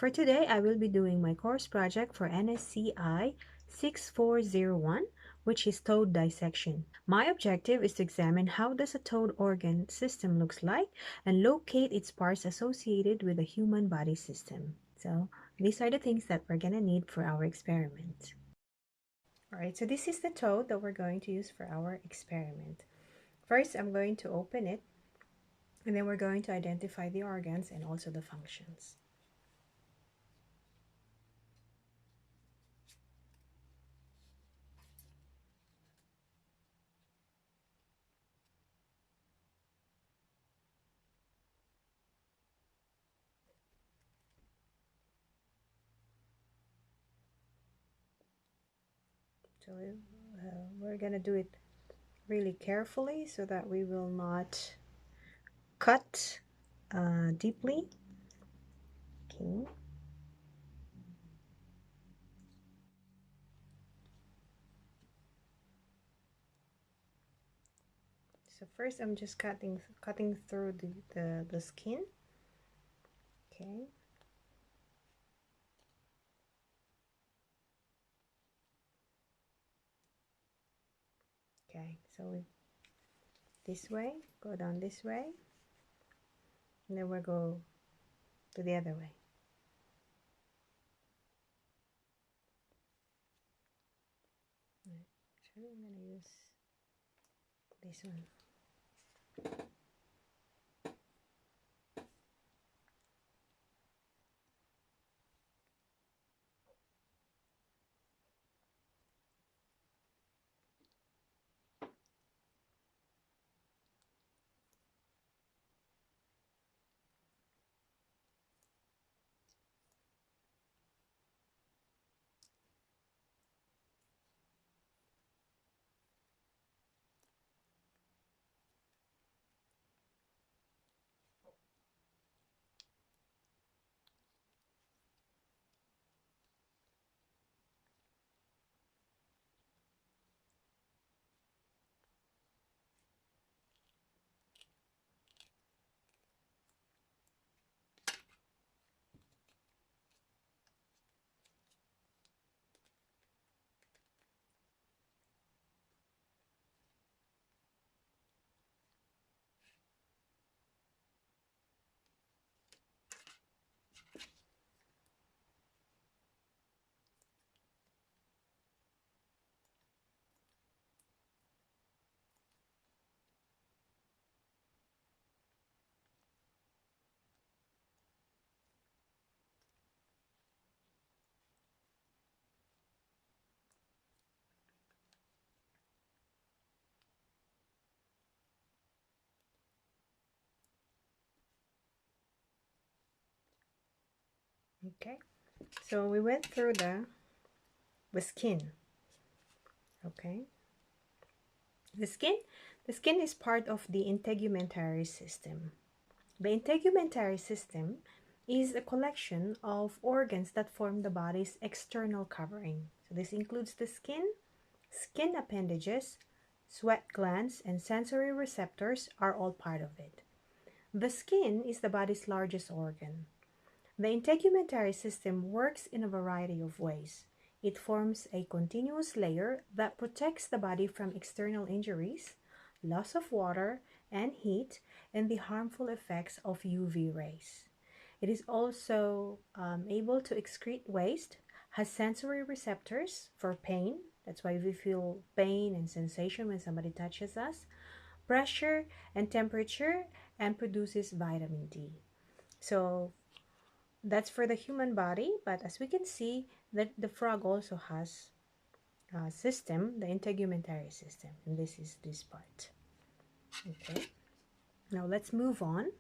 For today, I will be doing my course project for NSCI 6401, which is toad dissection. My objective is to examine how does a toad organ system looks like and locate its parts associated with the human body system. So these are the things that we're going to need for our experiment. Alright, so this is the toad that we're going to use for our experiment. First, I'm going to open it, and then we're going to identify the organs and also the functions. So we're going to do it really carefully so that we will not cut deeply. Okay. So first I'm just cutting through the skin. Okay. Okay, so we this way, go down this way, and then we'll go to the other way. Actually, I'm going to use this one. Okay, so we went through the skin. Okay, the skin is part of the integumentary system. The integumentary system is a collection of organs that form the body's external covering. So this includes the skin appendages, sweat glands, and sensory receptors are all part of it. The skin is the body's largest organ. The integumentary system works in a variety of ways. It forms a continuous layer that protects the body from external injuries, loss of water and heat, and the harmful effects of UV rays. It is also able to excrete waste, has sensory receptors for pain. That's why we feel pain and sensation when somebody touches us, pressure and temperature, and produces vitamin D. So that's for the human body, but as we can see, that the frog also has a system, the integumentary system, and this is this part. Okay, now let's move on.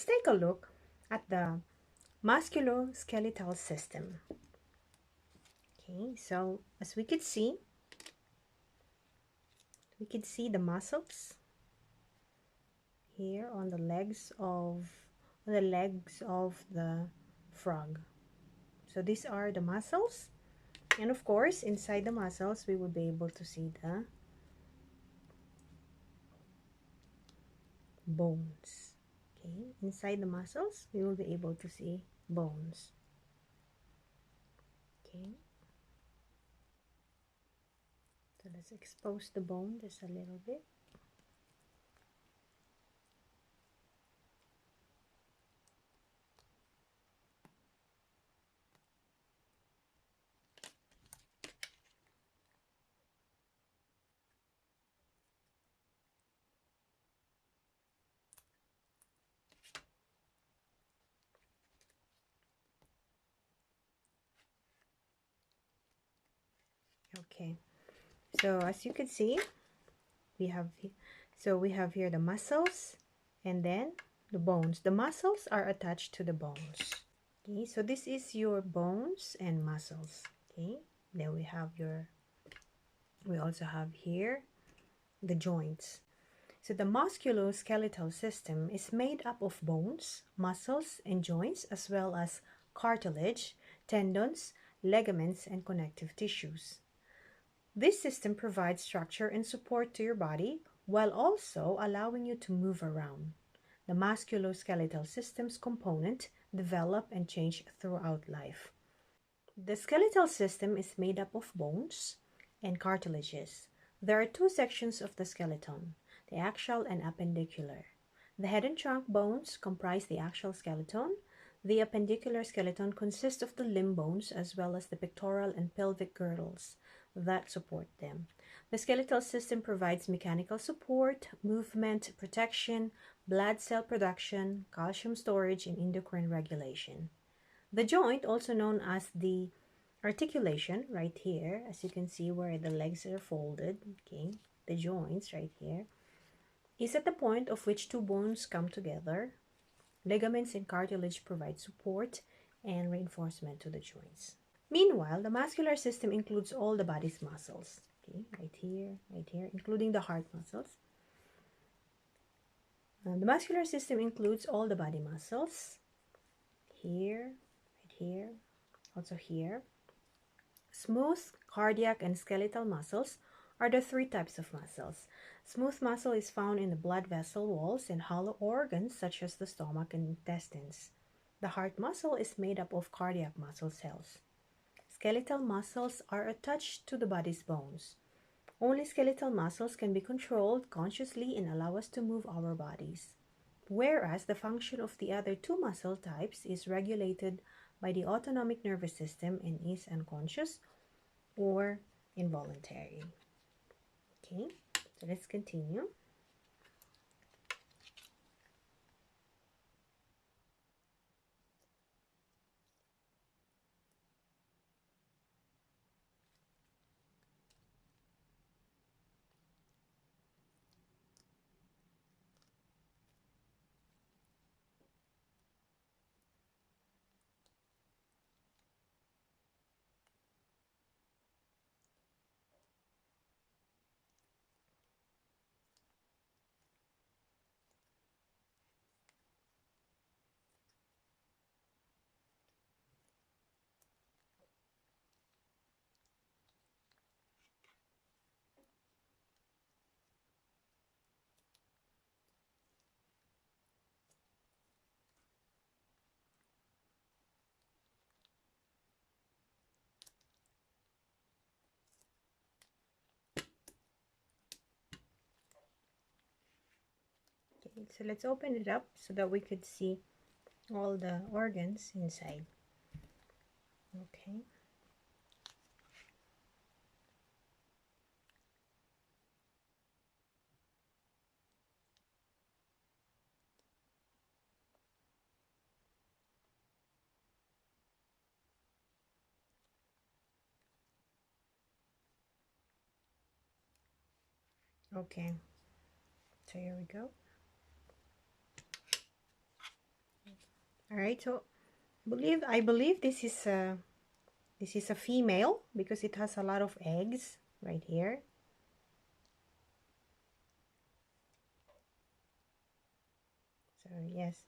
take a look at the musculoskeletal system. Okay, so as we could see the muscles here on the legs of the frog. So these are the muscles, and of course inside the muscles we will be able to see the bones. Okay, inside the muscles we will be able to see bones. Okay, so let's expose the bone just a little bit. Okay, so as you can see, we have we have here the muscles and then the bones. The muscles are attached to the bones. Okay, so this is your bones and muscles. Okay, then we also have here the joints. So the musculoskeletal system is made up of bones, muscles, and joints, as well as cartilage, tendons, ligaments, and connective tissues. This system provides structure and support to your body while also allowing you to move around. The musculoskeletal system's components develop and change throughout life. The skeletal system is made up of bones and cartilages. There are two sections of the skeleton, the axial and appendicular. The head and trunk bones comprise the axial skeleton. The appendicular skeleton consists of the limb bones as well as the pectoral and pelvic girdles that support them. The skeletal system provides mechanical support, movement, protection, blood cell production, calcium storage, and endocrine regulation. The joint, also known as the articulation, right here, as you can see where the legs are folded, okay, the joints right here, is at the point of which two bones come together. Ligaments and cartilage provide support and reinforcement to the joints. Meanwhile, the muscular system includes all the body's muscles, okay, right here, including the heart muscles. The muscular system includes all the body muscles, here, right here, also here. Smooth, cardiac, and skeletal muscles are the three types of muscles. Smooth muscle is found in the blood vessel walls and hollow organs such as the stomach and intestines. The heart muscle is made up of cardiac muscle cells. Skeletal muscles are attached to the body's bones. Only skeletal muscles can be controlled consciously and allow us to move our bodies, whereas the function of the other two muscle types is regulated by the autonomic nervous system and is unconscious or involuntary. Okay, so let's continue. Okay, so let's open it up so that we could see all the organs inside. Okay. Okay, so here we go. All right, so I believe this is a female because it has a lot of eggs right here. So yes,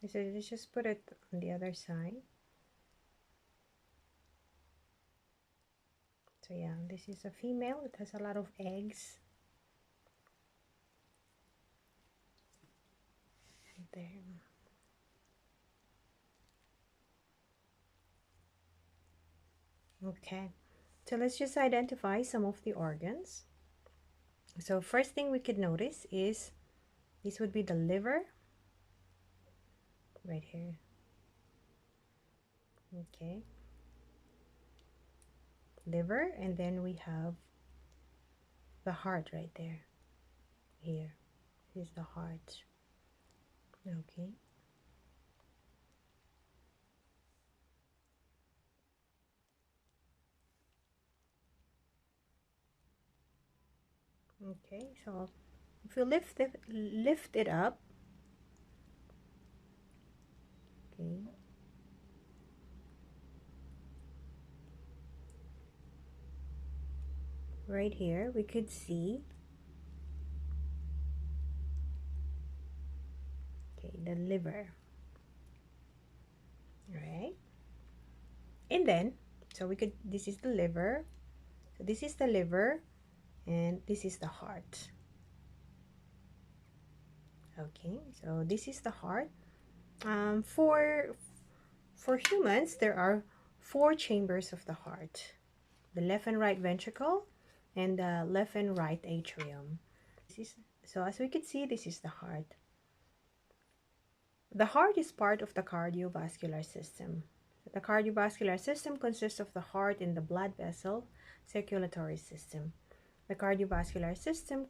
so let's just put it on the other side. So yeah, this is a female. It has a lot of eggs. Right there. Okay, so let's just identify some of the organs. So first thing we could notice is this would be the liver right here. Okay, liver, and then we have the heart right there. Here is the heart. Okay, okay. So if you lift it up, okay, right here we could see, okay, the liver, right? And then so we could, this is the liver, so this is the liver, and this is the heart. Okay, so this is the heart. For humans, there are four chambers of the heart: the left and right ventricle, and the left and right atrium. This is, so as we can see, this is the heart. The heart is part of the cardiovascular system. The cardiovascular system consists of the heart and the blood vessel circulatory system. The cardiovascular system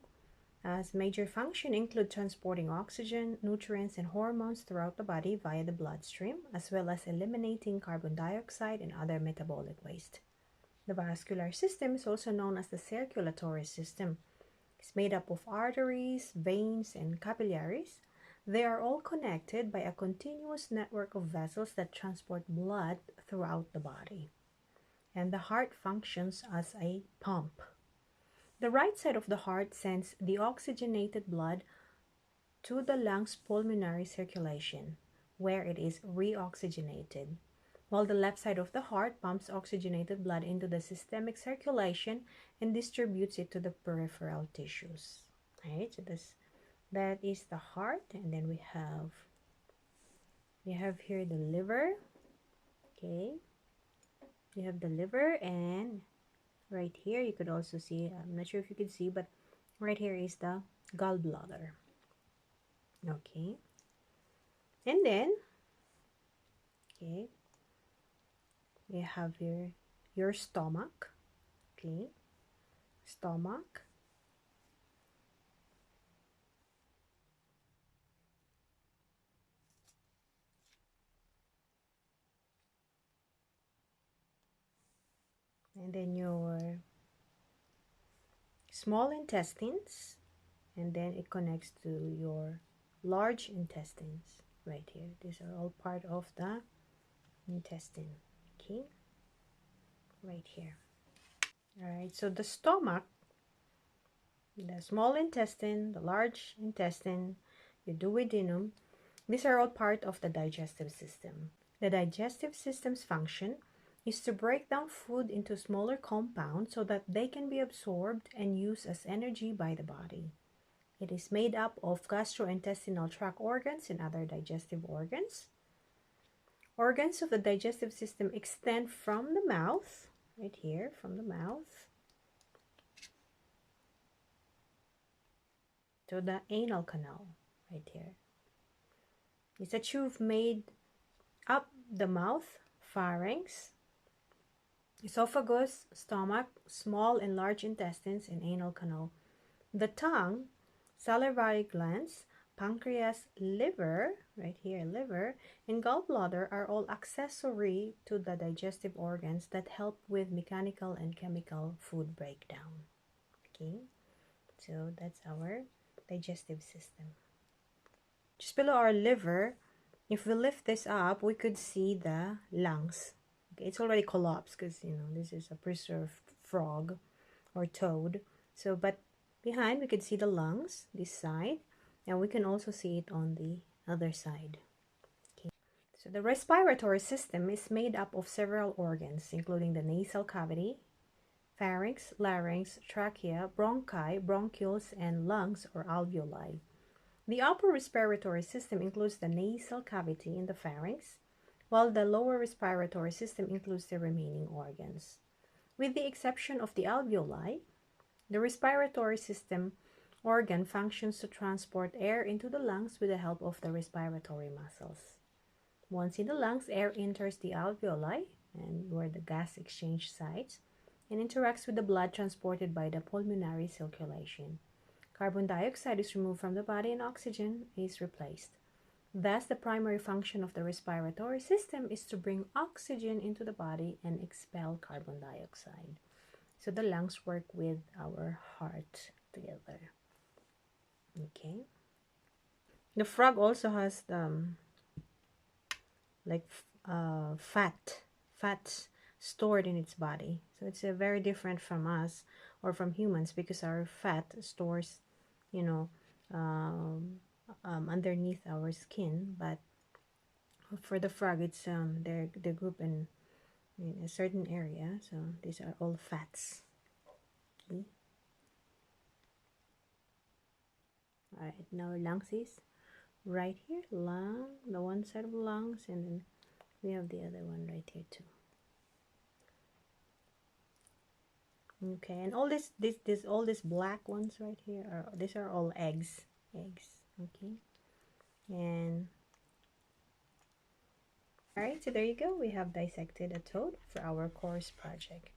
as major function include transporting oxygen, nutrients, and hormones throughout the body via the bloodstream, as well as eliminating carbon dioxide and other metabolic waste. The vascular system is also known as the circulatory system. It's made up of arteries, veins, and capillaries. They are all connected by a continuous network of vessels that transport blood throughout the body. And the heart functions as a pump. The right side of the heart sends the oxygenated blood to the lungs' pulmonary circulation, where it is reoxygenated, while the left side of the heart pumps oxygenated blood into the systemic circulation and distributes it to the peripheral tissues. Right, so that is the heart, and then we have here the liver. Okay, you have the liver, and right here you could also see, I'm not sure if you can see, but right here is the gallbladder. Okay, and then okay, you have here your stomach. Okay, stomach, and then your small intestines, and then it connects to your large intestines right here. These are all part of the intestine. Okay, right here. All right, so the stomach, the small intestine, the large intestine, the duodenum, these are all part of the digestive system. The digestive system's function is to break down food into smaller compounds so that they can be absorbed and used as energy by the body. It is made up of gastrointestinal tract organs and other digestive organs. Organs of the digestive system extend from the mouth, right here, from the mouth, to the anal canal, right here. It's a tube made up the mouth, pharynx, esophagus, stomach, small and large intestines, and anal canal. The tongue, salivary glands, pancreas, liver, right here, liver, and gallbladder are all accessory to the digestive organs that help with mechanical and chemical food breakdown. Okay, so that's our digestive system. Just below our liver, If we lift this up, we could see the lungs. Okay, it's already collapsed because, you know, this is a preserved frog or toad. So, but behind we could see the lungs, this side, and we can also see it on the other side. Okay. So the respiratory system is made up of several organs, including the nasal cavity, pharynx, larynx, trachea, bronchi, bronchioles, and lungs or alveoli. The upper respiratory system includes the nasal cavity and the pharynx, while the lower respiratory system includes the remaining organs. With the exception of the alveoli, the respiratory system organ functions to transport air into the lungs with the help of the respiratory muscles. Once in the lungs, air enters the alveoli, and where the gas exchange sites, and interacts with the blood transported by the pulmonary circulation. Carbon dioxide is removed from the body and oxygen is replaced. Thus, the primary function of the respiratory system is to bring oxygen into the body and expel carbon dioxide. So the lungs work with our heart together. Okay. The frog also has like fats stored in its body. So it's very different from us or from humans because our fat stores, you know, underneath our skin. But for the frog, it's they're grouped in a certain area. So these are all fats. Okay. All right. Now lungs is right here. Lung, the one side of lungs, and then we have the other one right here too. Okay, and all all these black ones right here are these are all eggs. Okay, and all right, so there you go. We have dissected a toad for our course project.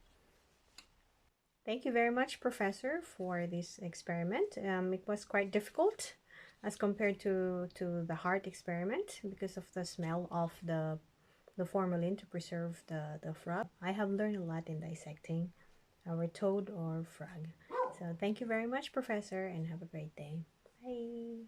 Thank you very much, Professor, for this experiment. It was quite difficult as compared to the heart experiment because of the smell of the formalin to preserve the frog. I have learned a lot in dissecting our toad or frog. So thank you very much, Professor, and have a great day. Bye.